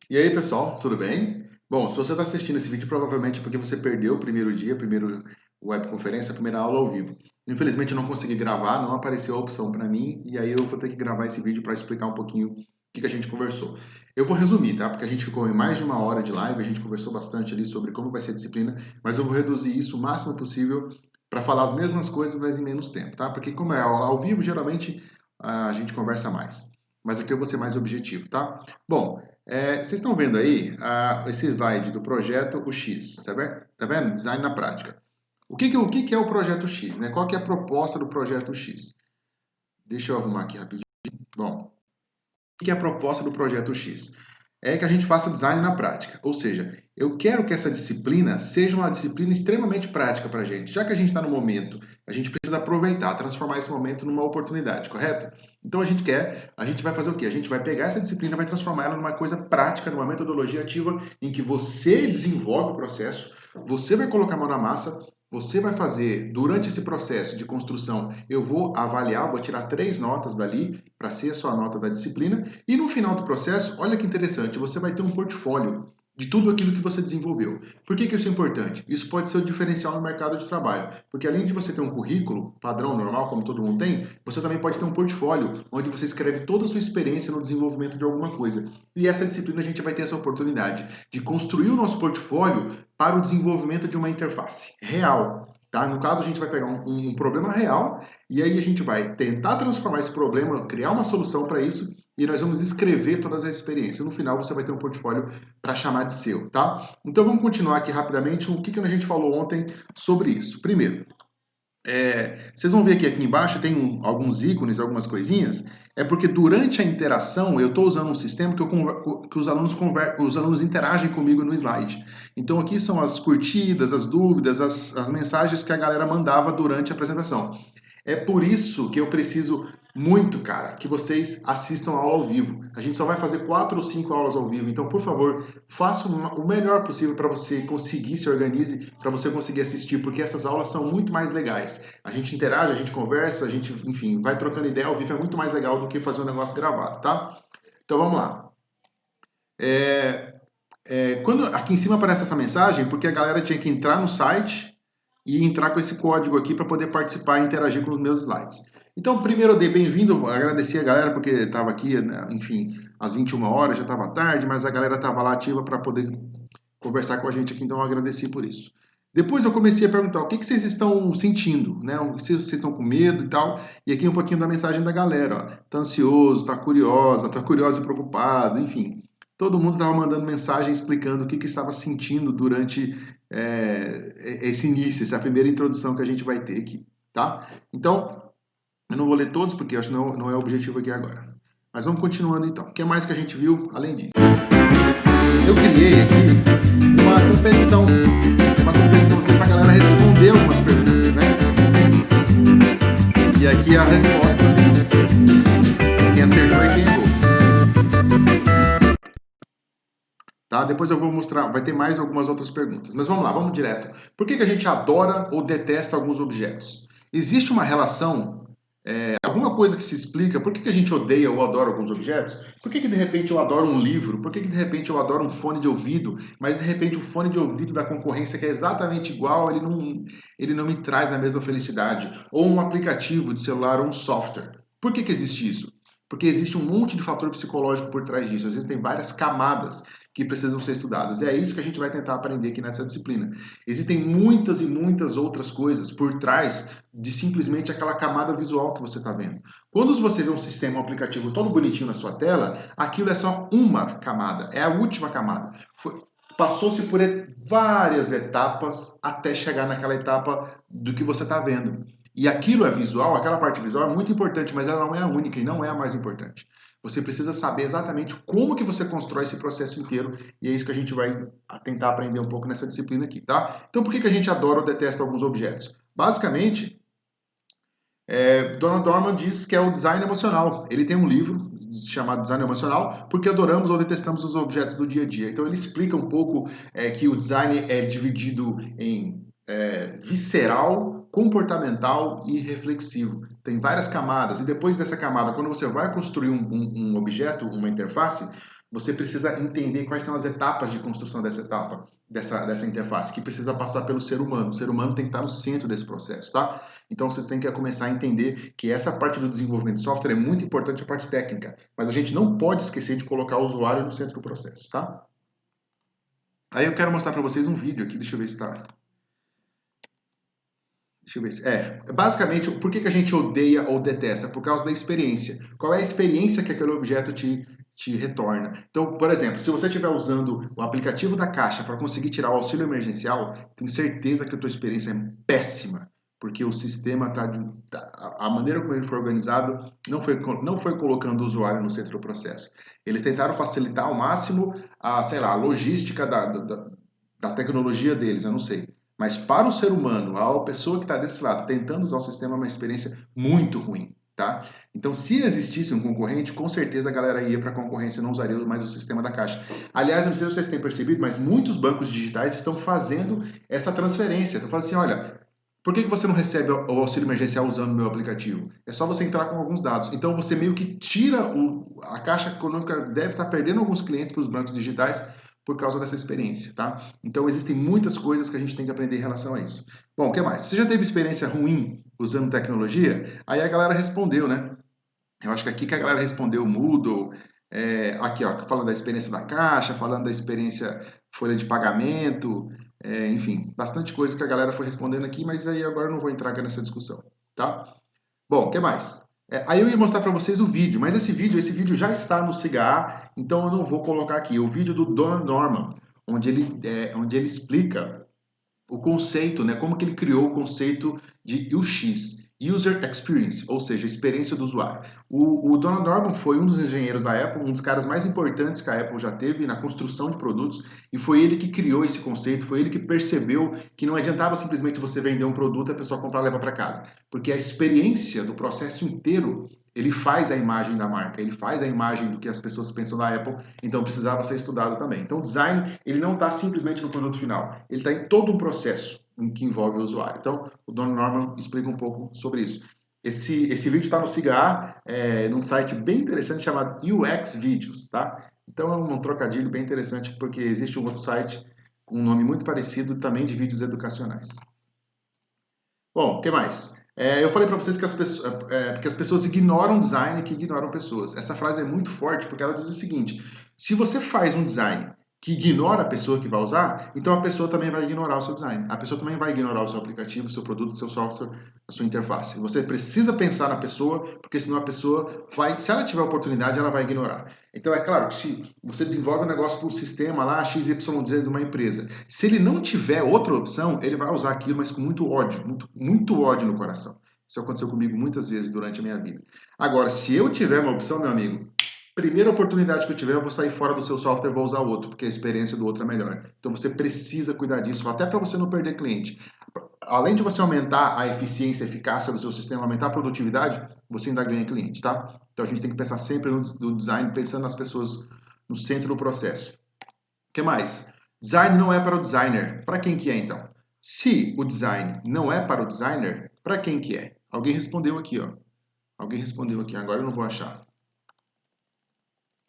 E aí, pessoal, tudo bem? Bom, se você está assistindo esse vídeo, provavelmente é porque você perdeu o primeiro dia, a primeira webconferência, a primeira aula ao vivo. Infelizmente, eu não consegui gravar, não apareceu a opção para mim, e aí eu vou ter que gravar esse vídeo para explicar um pouquinho o que a gente conversou. Eu vou resumir, tá? Porque a gente ficou em mais de uma hora de live, a gente conversou bastante ali sobre como vai ser a disciplina, mas eu vou reduzir isso o máximo possível para falar as mesmas coisas, mas em menos tempo, tá? Porque como é aula ao vivo, geralmente a gente conversa mais. Mas aqui eu vou ser mais objetivo, tá? Bom, vocês estão vendo aí esse slide do projeto o X, tá vendo? Tá vendo? Design na prática. O que é o projeto X, né? Qual que é a proposta do projeto X? Deixa eu arrumar aqui rapidinho. Bom, o que é a proposta do projeto X? É que a gente faça design na prática. Ou seja, eu quero que essa disciplina seja uma disciplina extremamente prática para a gente. Já que a gente está no momento, a gente precisa aproveitar, transformar esse momento numa oportunidade, correto? Então a gente vai fazer o quê? A gente vai pegar essa disciplina e vai transformar ela numa coisa prática, numa metodologia ativa em que você desenvolve o processo, você vai colocar a mão na massa, você vai fazer, durante esse processo de construção, eu vou avaliar, vou tirar 3 notas dali para ser a sua nota da disciplina, e no final do processo, olha que interessante, você vai ter um portfólio de tudo aquilo que você desenvolveu. Por que isso é importante? Isso pode ser o diferencial no mercado de trabalho, porque além de você ter um currículo padrão, normal, como todo mundo tem, você também pode ter um portfólio, onde você escreve toda a sua experiência no desenvolvimento de alguma coisa. E essa disciplina a gente vai ter essa oportunidade de construir o nosso portfólio para o desenvolvimento de uma interface real. Tá? No caso, a gente vai pegar um problema real e aí a gente vai tentar transformar esse problema, criar uma solução para isso e nós vamos escrever todas as experiências. No final, você vai ter um portfólio para chamar de seu, tá? Então, vamos continuar aqui rapidamente o que a gente falou ontem sobre isso. Primeiro, vocês vão ver que aqui embaixo tem alguns ícones, algumas coisinhas. É porque durante a interação eu estou usando um sistema que os alunos interagem comigo no slide. Então aqui são as curtidas, as dúvidas, as mensagens que a galera mandava durante a apresentação. É por isso que eu preciso muito, cara, que vocês assistam a aula ao vivo. A gente só vai fazer 4 ou 5 aulas ao vivo, então, por favor, faça o melhor possível para você conseguir se organize, para você conseguir assistir, porque essas aulas são muito mais legais. A gente interage, a gente conversa, a gente, enfim, vai trocando ideia ao vivo, é muito mais legal do que fazer um negócio gravado, tá? Então, vamos lá. Quando aqui em cima aparece essa mensagem, porque a galera tinha que entrar no site e entrar com esse código aqui para poder participar e interagir com os meus slides. Então, primeiro eu dei bem-vindo, agradeci a galera porque estava aqui, né, enfim, às 21 horas, já estava tarde, mas a galera estava lá ativa para poder conversar com a gente aqui, então eu agradeci por isso. Depois eu comecei a perguntar o que vocês estão sentindo, né? Se vocês estão com medo e tal. E aqui um pouquinho da mensagem da galera, ó. Tá ansioso, tá curiosa e preocupado, enfim. Todo mundo estava mandando mensagem explicando o que estava sentindo durante esse início, essa primeira introdução que a gente vai ter aqui, tá? Então, eu não vou ler todos porque eu acho que não é o objetivo aqui agora. Mas vamos continuando então. O que mais que a gente viu além disso? Eu criei aqui uma competiçãozinha para a galera responder algumas perguntas, né? E aqui a resposta, quem acertou e quem errou. Tá? Depois eu vou mostrar, vai ter mais algumas outras perguntas. Mas vamos lá, vamos direto. Por que a gente adora ou detesta alguns objetos? Existe uma relação, alguma coisa que se explica por que a gente odeia ou adora alguns objetos? Por que de repente eu adoro um livro? Por que de repente eu adoro um fone de ouvido? Mas de repente o fone de ouvido da concorrência que é exatamente igual, ele não me traz a mesma felicidade. Ou um aplicativo de celular ou um software. Por que existe isso? Porque existe um monte de fator psicológico por trás disso. Existem várias camadas que precisam ser estudadas. E é isso que a gente vai tentar aprender aqui nessa disciplina. Existem muitas e muitas outras coisas por trás de simplesmente aquela camada visual que você está vendo. Quando você vê um sistema, um aplicativo todo bonitinho na sua tela, aquilo é só uma camada, é a última camada. Passou-se por várias etapas até chegar naquela etapa do que você está vendo. E aquilo é visual, aquela parte visual é muito importante, mas ela não é a única e não é a mais importante. Você precisa saber exatamente como que você constrói esse processo inteiro e é isso que a gente vai tentar aprender um pouco nessa disciplina aqui, tá? Então, por que a gente adora ou detesta alguns objetos? Basicamente, Donald Norman diz que é o design emocional. Ele tem um livro chamado Design Emocional, porque adoramos ou detestamos os objetos do dia a dia. Então ele explica um pouco que o design é dividido em visceral, comportamental e reflexivo. Tem várias camadas, e depois dessa camada, quando você vai construir um objeto, uma interface, você precisa entender quais são as etapas de construção dessa etapa, dessa interface, que precisa passar pelo ser humano. O ser humano tem que estar no centro desse processo, tá? Então, vocês têm que começar a entender que essa parte do desenvolvimento de software é muito importante, a parte técnica, mas a gente não pode esquecer de colocar o usuário no centro do processo, tá? Aí eu quero mostrar para vocês um vídeo aqui, deixa eu ver se está... Deixa eu ver se... basicamente, por que a gente odeia ou detesta? Por causa da experiência. Qual é a experiência que aquele objeto te retorna? Então, por exemplo, se você estiver usando o aplicativo da Caixa para conseguir tirar o auxílio emergencial, tenho certeza que a tua experiência é péssima, porque o sistema a maneira como ele foi organizado não foi colocando o usuário no centro do processo. Eles tentaram facilitar ao máximo sei lá, a logística da tecnologia deles, eu não sei. Mas para o ser humano, a pessoa que está desse lado tentando usar o sistema, é uma experiência muito ruim, tá? Então, se existisse um concorrente, com certeza a galera ia para a concorrência e não usaria mais o sistema da Caixa. Aliás, não sei se vocês têm percebido, mas muitos bancos digitais estão fazendo essa transferência. Estão falando assim, olha, por que você não recebe o auxílio emergencial usando o meu aplicativo? É só você entrar com alguns dados. Então, você meio que tira a Caixa Econômica deve estar perdendo alguns clientes para os bancos digitais por causa dessa experiência, tá? Então, existem muitas coisas que a gente tem que aprender em relação a isso. Bom, o que mais? Você já teve experiência ruim usando tecnologia? Aí a galera respondeu, né? Eu acho que aqui que a galera respondeu Moodle, aqui, ó, falando da experiência da Caixa, falando da experiência folha de pagamento, enfim, bastante coisa que a galera foi respondendo aqui, mas aí agora eu não vou entrar nessa discussão, tá? Bom, o que mais? Aí eu ia mostrar para vocês o vídeo, mas esse vídeo já está no SIGA, então eu não vou colocar aqui. O vídeo do Donald Norman, onde ele explica o conceito, né, como que ele criou o conceito de UX, User Experience, ou seja, experiência do usuário. O Donald Norman foi um dos engenheiros da Apple, um dos caras mais importantes que a Apple já teve na construção de produtos, e foi ele que criou esse conceito, foi ele que percebeu que não adiantava simplesmente você vender um produto e a pessoa comprar e levar para casa, porque a experiência do processo inteiro ele faz a imagem da marca, ele faz a imagem do que as pessoas pensam da Apple, então precisava ser estudado também. Então o design, ele não está simplesmente no produto final, ele está em todo um processo em que envolve o usuário. Então o Don Norman explica um pouco sobre isso. Esse vídeo está no SIGA, num site bem interessante chamado UX Videos, tá? Então é um trocadilho bem interessante, porque existe um outro site com um nome muito parecido, também de vídeos educacionais. Bom, o que mais? Eu falei para vocês que as pessoas ignoram design que ignoram pessoas. Essa frase é muito forte porque ela diz o seguinte: se você faz um design que ignora a pessoa que vai usar, então a pessoa também vai ignorar o seu design. A pessoa também vai ignorar o seu aplicativo, o seu produto, o seu software, a sua interface. Você precisa pensar na pessoa, porque senão a pessoa vai, se ela tiver oportunidade, ela vai ignorar. Então é claro que se você desenvolve um negócio para um sistema lá, XYZ de uma empresa, se ele não tiver outra opção, ele vai usar aquilo, mas com muito ódio, muito ódio no coração. Isso aconteceu comigo muitas vezes durante a minha vida. Agora, se eu tiver uma opção, meu amigo, primeira oportunidade que eu tiver, eu vou sair fora do seu software e vou usar outro, porque a experiência do outro é melhor. Então você precisa cuidar disso, até para você não perder cliente. Além de você aumentar a eficiência, a eficácia do seu sistema, aumentar a produtividade, você ainda ganha cliente, tá? Então a gente tem que pensar sempre no design, pensando nas pessoas no centro do processo. O que mais? Design não é para o designer. Para quem que é, então? Se o design não é para o designer, para quem que é? Alguém respondeu aqui, ó. Alguém respondeu aqui, agora eu não vou achar.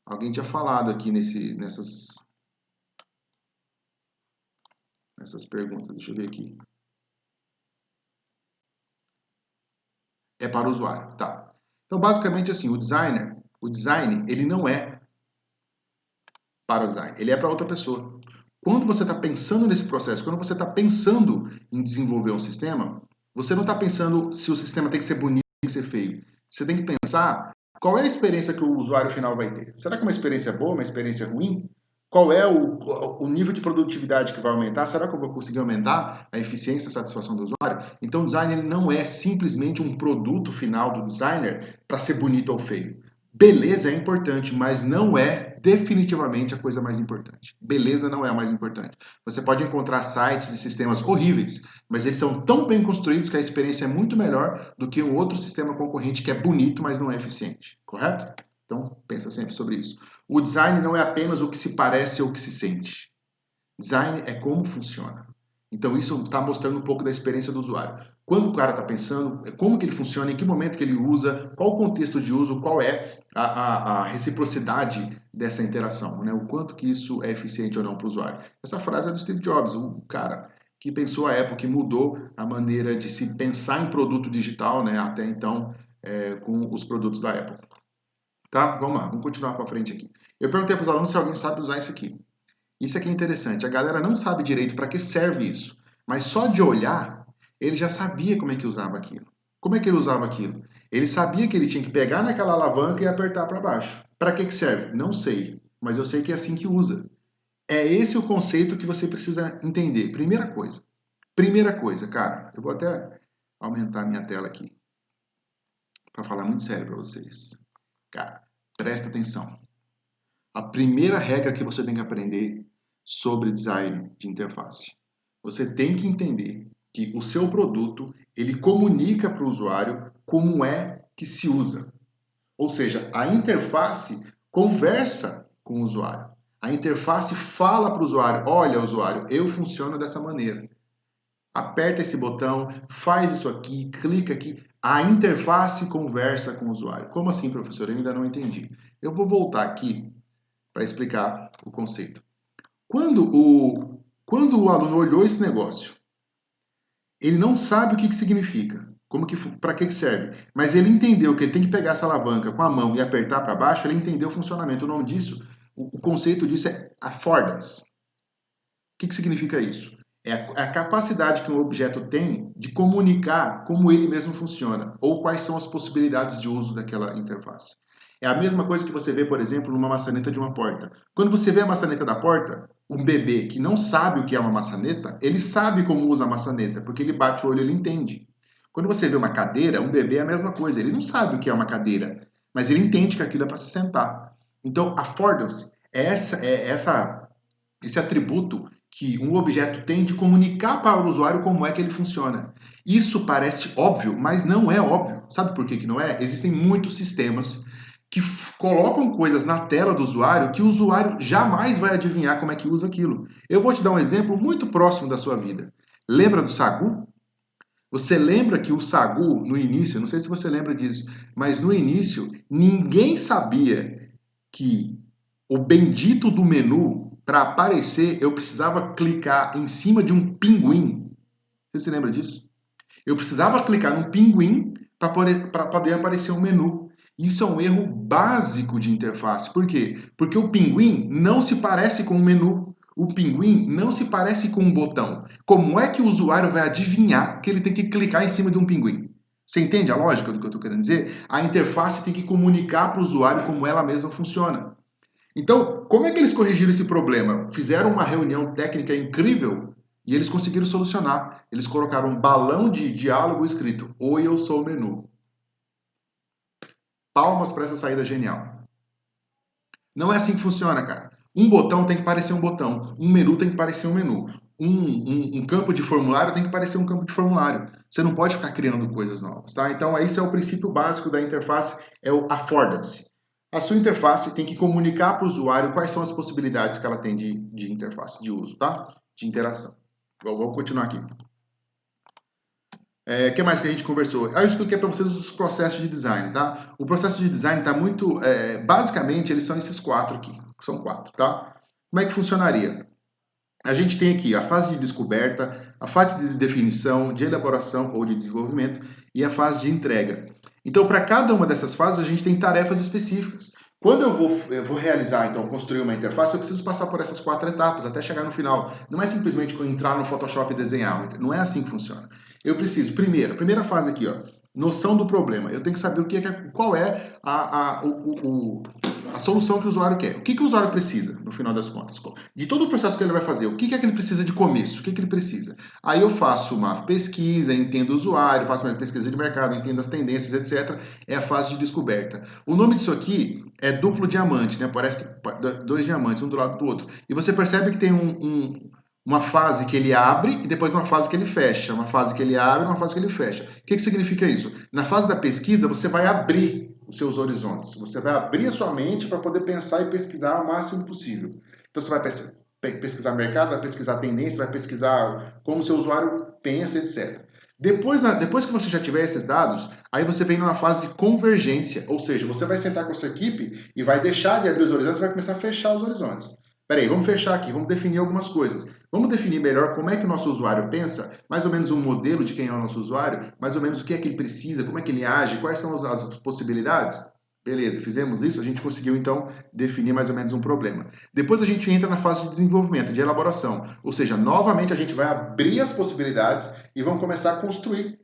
Alguém tinha falado aqui nessas perguntas. Deixa eu ver aqui. É para o usuário, tá. Então, basicamente assim, o design, ele não é para o design, ele é para outra pessoa. Quando você está pensando nesse processo, quando você está pensando em desenvolver um sistema, você não está pensando se o sistema tem que ser bonito ou tem que ser feio. Você tem que pensar qual é a experiência que o usuário final vai ter. Será que é uma experiência boa, uma experiência ruim? Qual é o nível de produtividade que vai aumentar? Será que eu vou conseguir aumentar a eficiência e a satisfação do usuário? Então, o design ele não é simplesmente um produto final do designer para ser bonito ou feio. Beleza é importante, mas não é definitivamente a coisa mais importante. Beleza não é a mais importante. Você pode encontrar sites e sistemas horríveis, mas eles são tão bem construídos que a experiência é muito melhor do que um outro sistema concorrente que é bonito, mas não é eficiente. Correto? Então, pensa sempre sobre isso. O design não é apenas o que se parece ou o que se sente. Design é como funciona. Então isso está mostrando um pouco da experiência do usuário. Quando o cara está pensando, como que ele funciona, em que momento que ele usa, qual o contexto de uso, qual é a reciprocidade dessa interação, né? O quanto que isso é eficiente ou não para o usuário. Essa frase é do Steve Jobs, o cara que pensou a Apple, que mudou a maneira de se pensar em produto digital, né? Até então, com os produtos da Apple. Tá? Vamos lá, vamos continuar para frente aqui. Eu perguntei para os alunos se alguém sabe usar isso aqui. Isso aqui é interessante. A galera não sabe direito para que serve isso, mas só de olhar, ele já sabia como é que usava aquilo. Como é que ele usava aquilo? Ele sabia que ele tinha que pegar naquela alavanca e apertar para baixo. Para que serve? Não sei, mas eu sei que é assim que usa. É esse o conceito que você precisa entender. Primeira coisa, cara, eu vou até aumentar a minha tela aqui para falar muito sério para vocês. Cara, presta atenção. A primeira regra que você tem que aprender sobre design de interface. Você tem que entender que o seu produto, ele comunica para o usuário como é que se usa. Ou seja, a interface conversa com o usuário. A interface fala para o usuário, olha usuário, eu funciono dessa maneira. Aperta esse botão, faz isso aqui, clica aqui. A interface conversa com o usuário. Como assim, professor? Eu ainda não entendi. Eu vou voltar aqui para explicar o conceito. Quando o aluno olhou esse negócio, ele não sabe o que significa, para que serve, mas ele entendeu que ele tem que pegar essa alavanca com a mão e apertar para baixo, ele entendeu o funcionamento. O nome disso, o conceito disso é affordance. O que significa isso? É a capacidade que um objeto tem de comunicar como ele mesmo funciona, ou quais são as possibilidades de uso daquela interface. É a mesma coisa que você vê, por exemplo, numa maçaneta de uma porta. Quando você vê a maçaneta da porta, um bebê que não sabe o que é uma maçaneta, ele sabe como usa a maçaneta, porque ele bate o olho e ele entende. Quando você vê uma cadeira, um bebê é a mesma coisa, ele não sabe o que é uma cadeira, mas ele entende que aquilo é para se sentar. Então, affordance é esse atributo que um objeto tem de comunicar para o usuário como é que ele funciona. Isso parece óbvio, mas não é óbvio. Sabe por que não é? Existem muitos sistemas que colocam coisas na tela do usuário que o usuário jamais vai adivinhar como é que usa aquilo. Eu vou te dar um exemplo muito próximo da sua vida. Lembra do sagu? Você lembra que o sagu, no início, não sei se você lembra disso, mas no início, ninguém sabia que o bendito do menu, para aparecer, eu precisava clicar em cima de um pinguim. Você se lembra disso? Eu precisava clicar num pinguim para poder aparecer um menu. Isso é um erro básico de interface. Por quê? Porque o pinguim não se parece com o menu. O pinguim não se parece com um botão. Como é que o usuário vai adivinhar que ele tem que clicar em cima de um pinguim? Você entende a lógica do que eu estou querendo dizer? A interface tem que comunicar para o usuário como ela mesma funciona. Então, como é que eles corrigiram esse problema? Fizeram uma reunião técnica incrível e eles conseguiram solucionar. Eles colocaram um balão de diálogo escrito: Oi, eu sou o menu. Palmas para essa saída genial. Não é assim que funciona, cara. Um botão tem que parecer um botão. Um menu tem que parecer um menu. Um campo de formulário tem que parecer um campo de formulário. Você não pode ficar criando coisas novas, tá? Então, esse é o princípio básico da interface, é o affordance. A sua interface tem que comunicar para o usuário quais são as possibilidades que ela tem de interface, de uso, tá? De interação. Vamos continuar aqui. O que mais que a gente conversou? Eu expliquei para vocês os processos de design, tá? O processo de design está muito... basicamente, eles são esses quatro aqui. São quatro, tá? Como é que funcionaria? A gente tem aqui a fase de descoberta, a fase de definição, de elaboração ou de desenvolvimento e a fase de entrega. Então, para cada uma dessas fases, a gente tem tarefas específicas. Quando eu vou realizar, então, construir uma interface, eu preciso passar por essas quatro etapas até chegar no final. Não é simplesmente entrar no Photoshop e desenhar. Não é assim que funciona. Eu preciso, a primeira fase aqui, ó, noção do problema. Eu tenho que saber qual é a solução que o usuário quer. O que o usuário precisa, no final das contas? De todo o processo que ele vai fazer, o que é que ele precisa de começo? O que ele precisa? Aí eu faço uma pesquisa, entendo o usuário, faço uma pesquisa de mercado, entendo as tendências, etc. É a fase de descoberta. O nome disso aqui é duplo diamante, né? Parece que dois diamantes, um do lado do outro. E você percebe que tem uma fase que ele abre e depois uma fase que ele fecha. Uma fase que ele abre e uma fase que ele fecha. O que significa isso? Na fase da pesquisa, você vai abrir os seus horizontes. Você vai abrir a sua mente para poder pensar e pesquisar o máximo possível. Então, você vai pesquisar mercado, vai pesquisar tendência, vai pesquisar como o seu usuário pensa, etc. Depois que você já tiver esses dados, aí você vem numa fase de convergência, ou seja, você vai sentar com a sua equipe e vai deixar de abrir os horizontes e vai começar a fechar os horizontes. Peraí, vamos fechar aqui, vamos definir algumas coisas. Vamos definir melhor como é que o nosso usuário pensa, mais ou menos um modelo de quem é o nosso usuário, mais ou menos o que é que ele precisa, como é que ele age, quais são as possibilidades. Beleza, fizemos isso, a gente conseguiu então definir mais ou menos um problema. Depois a gente entra na fase de desenvolvimento, de elaboração, ou seja, novamente a gente vai abrir as possibilidades e vamos começar a construir.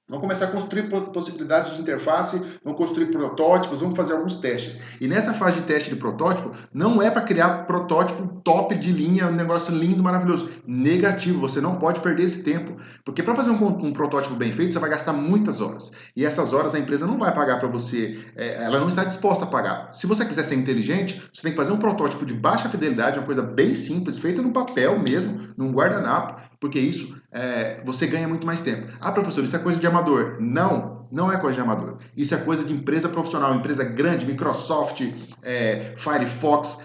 Vamos começar a construir possibilidades de interface, vamos construir protótipos, vamos fazer alguns testes. E nessa fase de teste de protótipo, não é para criar protótipo top de linha, um negócio lindo, maravilhoso. Negativo, você não pode perder esse tempo. Porque para fazer um protótipo bem feito, você vai gastar muitas horas. E essas horas a empresa não vai pagar para você, ela não está disposta a pagar. Se você quiser ser inteligente, você tem que fazer um protótipo de baixa fidelidade, uma coisa bem simples, feita no papel mesmo, num guardanapo, porque isso você ganha muito mais tempo. Ah, professor, isso é coisa de amador. Não, não é coisa de amador. Isso é coisa de empresa profissional, empresa grande, Microsoft, Firefox,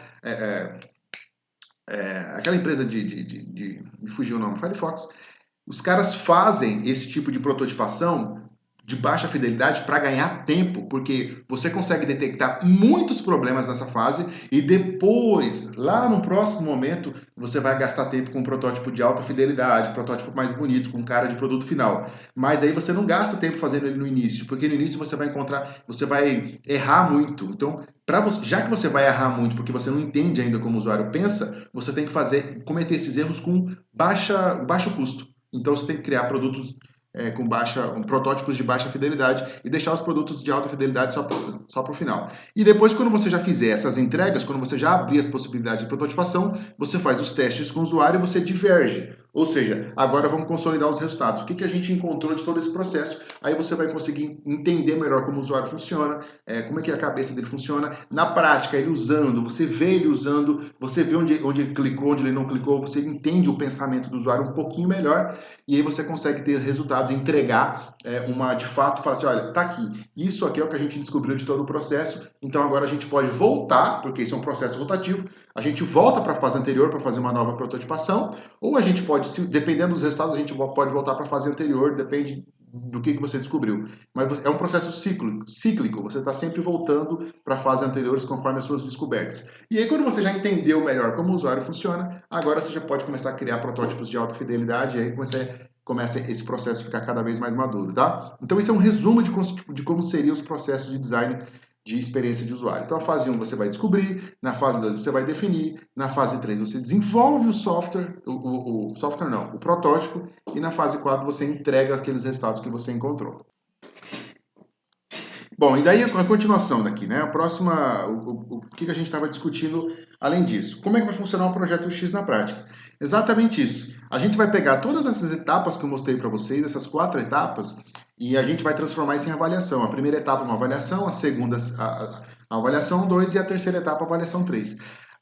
aquela empresa me fugiu o nome, Firefox. Os caras fazem esse tipo de prototipação de baixa fidelidade para ganhar tempo, porque você consegue detectar muitos problemas nessa fase e depois, lá no próximo momento, você vai gastar tempo com um protótipo de alta fidelidade, protótipo mais bonito, com cara de produto final. Mas aí você não gasta tempo fazendo ele no início, porque no início você vai errar muito. Então, já que você vai errar muito porque você não entende ainda como o usuário pensa, você tem que cometer esses erros com baixo custo. Então você tem que criar produtos protótipos de baixa fidelidade e deixar os produtos de alta fidelidade só para o final. E depois, quando você já fizer essas entregas, quando você já abrir as possibilidades de prototipação, você faz os testes com o usuário e você diverge. Ou seja, agora vamos consolidar os resultados. O que a gente encontrou de todo esse processo? Aí você vai conseguir entender melhor como o usuário funciona, como é que a cabeça dele funciona. Na prática, ele usando, você vê ele usando, você vê onde ele clicou, onde ele não clicou, você entende o pensamento do usuário um pouquinho melhor e aí você consegue ter resultados, entregar de fato, falar assim, olha, tá aqui, isso aqui é o que a gente descobriu de todo o processo, então agora a gente pode voltar, porque isso é um processo rotativo, a gente volta para a fase anterior para fazer uma nova prototipação, ou a gente pode, dependendo dos resultados, a gente pode voltar para a fase anterior, depende do que você descobriu. Mas é um processo cíclico, você está sempre voltando para a fase anterior conforme as suas descobertas. E aí, quando você já entendeu melhor como o usuário funciona, agora você já pode começar a criar protótipos de alta fidelidade e aí começa esse processo a ficar cada vez mais maduro, tá? Então, isso é um resumo de como seriam os processos de design de experiência de usuário. Então, a fase 1 você vai descobrir, na fase 2 você vai definir, na fase 3 você desenvolve o software, o protótipo, e na fase 4 você entrega aqueles resultados que você encontrou. Bom, e daí a continuação daqui, né? A próxima, o que a gente estava discutindo além disso? Como é que vai funcionar o projeto X na prática? Exatamente isso. A gente vai pegar todas essas etapas que eu mostrei para vocês, essas 4 etapas, e a gente vai transformar isso em avaliação. A primeira etapa é uma avaliação, a segunda a avaliação 2 e a terceira etapa a avaliação 3.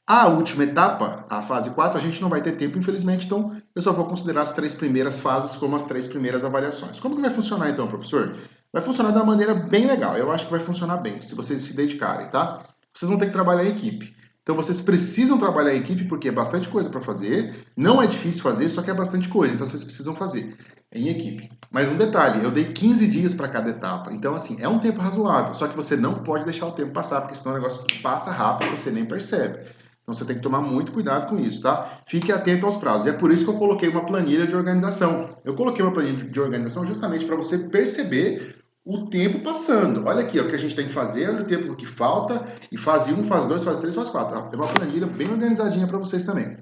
A última etapa, a fase 4, a gente não vai ter tempo, infelizmente, então eu só vou considerar as 3 primeiras fases como as 3 primeiras avaliações. Como que vai funcionar então, professor? Vai funcionar de uma maneira bem legal. Eu acho que vai funcionar bem, se vocês se dedicarem, tá? Vocês vão ter que trabalhar em equipe. Então vocês precisam trabalhar em equipe porque é bastante coisa para fazer. Não é difícil fazer, só que é bastante coisa. Então vocês precisam fazer em equipe. Mas um detalhe, eu dei 15 dias para cada etapa. Então assim, é um tempo razoável. Só que você não pode deixar o tempo passar, porque senão o negócio passa rápido e você nem percebe. Então você tem que tomar muito cuidado com isso, tá? Fique atento aos prazos. E é por isso que eu coloquei uma planilha de organização. Eu coloquei uma planilha de organização justamente para você perceber o tempo passando. Olha aqui, ó, o que a gente tem que fazer, olha o tempo que falta, e fase 1, fase 2, fase 3, fase 4. Tem uma planilha bem organizadinha para vocês também.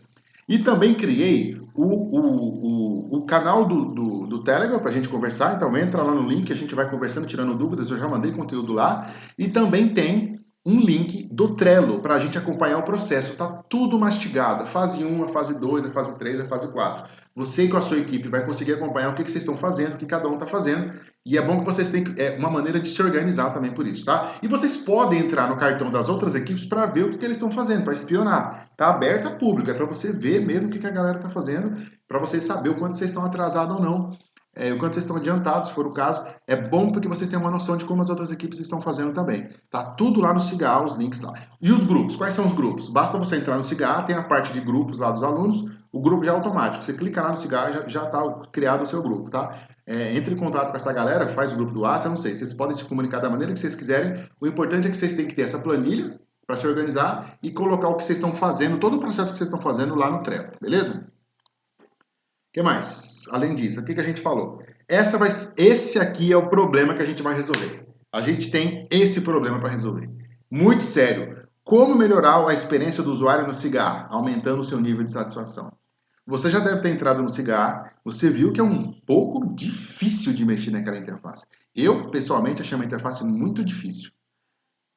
E também criei o canal do Telegram para a gente conversar, então entra lá no link, a gente vai conversando, tirando dúvidas, eu já mandei conteúdo lá. E também tem um link do Trello para a gente acompanhar o processo. Tá tudo mastigado, a fase 1, a fase 2, a fase 3, a fase 4. Você com a sua equipe vai conseguir acompanhar o que vocês estão fazendo, o que cada um está fazendo. E é bom que vocês tenham uma maneira de se organizar também por isso, tá? E vocês podem entrar no cartão das outras equipes para ver o que eles estão fazendo, para espionar. Tá aberto a público, é para você ver mesmo o que a galera está fazendo, para vocês saberem o quanto vocês estão atrasados ou não o quanto vocês estão adiantados, se for o caso. É bom porque vocês têm uma noção de como as outras equipes estão fazendo também. Tá tudo lá no Cigar, os links lá. E os grupos? Quais são os grupos? Basta você entrar no Cigar, tem a parte de grupos lá dos alunos, o grupo já é automático. Você clica lá no Cigar, já está criado o seu grupo, tá? Entre em contato com essa galera, faz o grupo do WhatsApp, eu não sei. Vocês podem se comunicar da maneira que vocês quiserem. O importante é que vocês têm que ter essa planilha para se organizar e colocar o que vocês estão fazendo, todo o processo que vocês estão fazendo lá no Trello, beleza? O que mais? Além disso, o que a gente falou? Esse aqui é o problema que a gente vai resolver. A gente tem esse problema para resolver. Muito sério. Como melhorar a experiência do usuário no Cigar, aumentando o seu nível de satisfação? Você já deve ter entrado no Cigar, você viu que é um pouco difícil de mexer naquela interface. Eu, pessoalmente, achei uma interface muito difícil.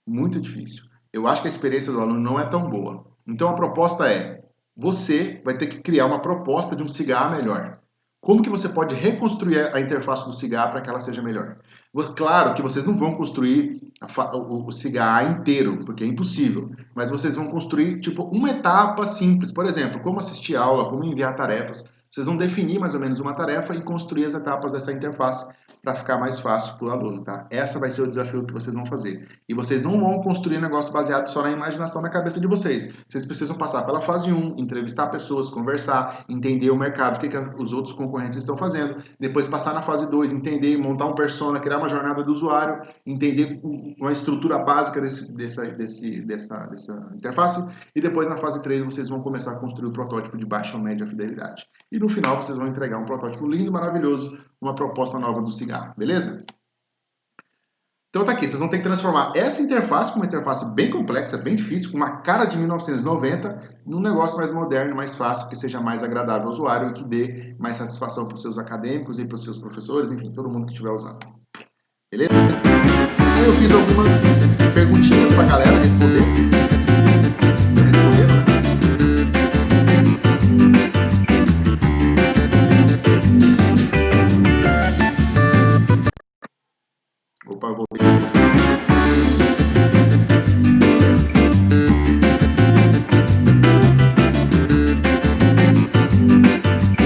Muito difícil. Eu acho que a experiência do aluno não é tão boa. Então a proposta é, você vai ter que criar uma proposta de um Cigar melhor. Como que você pode reconstruir a interface do Cigar para que ela seja melhor? Claro que vocês não vão construir o Cigar inteiro, porque é impossível. Mas vocês vão construir, tipo, uma etapa simples. Por exemplo, como assistir aula, como enviar tarefas. Vocês vão definir mais ou menos uma tarefa e construir as etapas dessa interface para ficar mais fácil para o aluno, tá? Essa vai ser o desafio que vocês vão fazer. E vocês não vão construir um negócio baseado só na imaginação na cabeça de vocês. Vocês precisam passar pela fase 1, entrevistar pessoas, conversar, entender o mercado, o que os outros concorrentes estão fazendo. Depois passar na fase 2, entender, montar um persona, criar uma jornada do usuário, entender uma estrutura básica dessa interface. E depois na fase 3 vocês vão começar a construir o protótipo de baixa ou média fidelidade. E no final vocês vão entregar um protótipo lindo, maravilhoso, uma proposta nova do Cigar, beleza? Então tá aqui, vocês vão ter que transformar essa interface, com uma interface bem complexa, bem difícil, com uma cara de 1990, num negócio mais moderno, mais fácil, que seja mais agradável ao usuário e que dê mais satisfação para os seus acadêmicos e para os seus professores, enfim, todo mundo que estiver usando. Beleza? Aí eu fiz algumas perguntinhas para a galera responder. Responderam, né? Opa, eu voltei.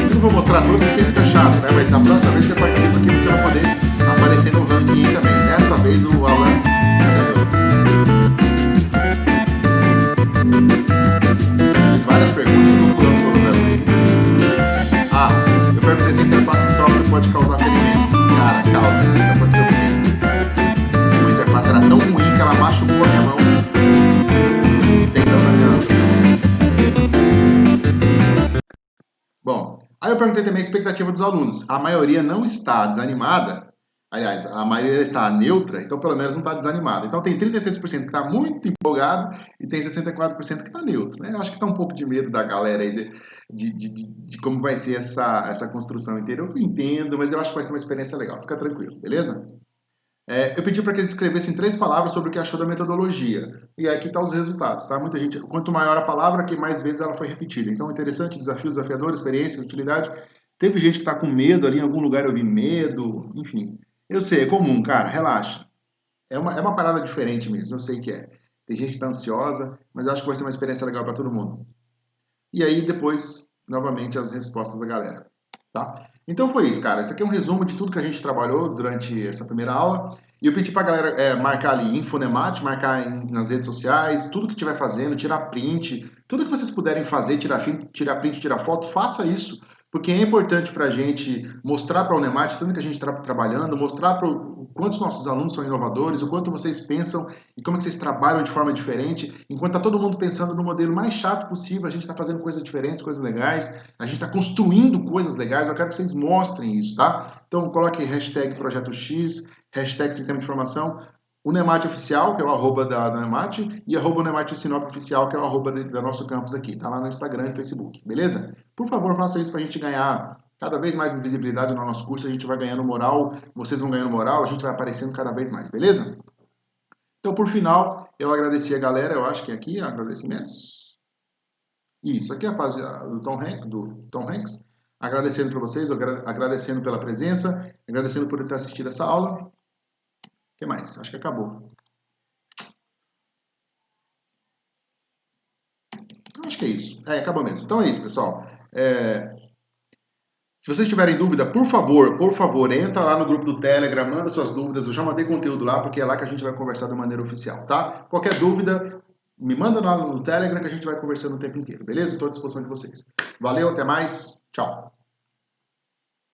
Eu não vou mostrar todos porque fica chato, né? Mas na próxima vez que você participa aqui, você vai poder aparecer no ranking também. Dessa vez o Alan fez várias perguntas, eu não vou todas aqui. Eu perguntei se a interface de software pode causar ferimentos. Cara, causa. Isso aconteceu comigo. A interface era tão ruim que ela machucou a minha mão. Tendão na minha. Bom, aí eu perguntei também a expectativa dos alunos. A maioria não está desanimada. Aliás, a maioria está neutra, então pelo menos não está desanimada. Então tem 36% que está muito empolgado e tem 64% que está neutro. Né? Eu acho que está um pouco de medo da galera aí de como vai ser essa construção inteira. Eu entendo, mas eu acho que vai ser uma experiência legal. Fica tranquilo, beleza? Eu pedi para que eles escrevessem 3 palavras sobre o que achou da metodologia. E aqui estão os resultados, tá? Muita gente, quanto maior a palavra, que mais vezes ela foi repetida. Então, interessante, desafio, desafiador, experiência, utilidade. Teve gente que está com medo ali, em algum lugar eu vi medo, enfim. Eu sei, é comum, cara, relaxa. É uma parada diferente mesmo, eu sei que é. Tem gente que está ansiosa, mas eu acho que vai ser uma experiência legal para todo mundo. E aí, depois, novamente, as respostas da galera, tá? Então foi isso, cara. Esse aqui é um resumo de tudo que a gente trabalhou durante essa primeira aula. E eu pedi pra galera marcar ali Infonemate, marcar nas redes sociais, tudo que estiver fazendo, tirar print, tudo que vocês puderem fazer, tirar print, tirar foto, faça isso. Porque é importante para a gente mostrar para o Unemate tanto que a gente está trabalhando, mostrar para o quanto os nossos alunos são inovadores, o quanto vocês pensam e como é que vocês trabalham de forma diferente. Enquanto está todo mundo pensando no modelo mais chato possível, a gente está fazendo coisas diferentes, coisas legais, a gente está construindo coisas legais, eu quero que vocês mostrem isso, tá? Então coloque hashtag Projeto X, hashtag Sistema de Informação, o Nemate Oficial, que é o arroba da Nemate, e arroba o Nemate Sinop Oficial, que é o arroba do nosso campus aqui. Tá lá no Instagram e Facebook, beleza? Por favor, façam isso para a gente ganhar cada vez mais visibilidade no nosso curso, a gente vai ganhando moral, vocês vão ganhando moral, a gente vai aparecendo cada vez mais, beleza? Então, por final, eu agradeci a galera, eu acho que é aqui, agradecimentos. Isso, aqui é a fase do Tom Hanks, agradecendo para vocês, agradecendo pela presença, agradecendo por ter assistido essa aula. O que mais? Acho que acabou. Acho que é isso. Acabou mesmo. Então é isso, pessoal. Se vocês tiverem dúvida, por favor, entra lá no grupo do Telegram, manda suas dúvidas. Eu já mandei conteúdo lá, porque é lá que a gente vai conversar de maneira oficial, tá? Qualquer dúvida, me manda lá no Telegram que a gente vai conversando o tempo inteiro, beleza? Estou à disposição de vocês. Valeu, até mais. Tchau.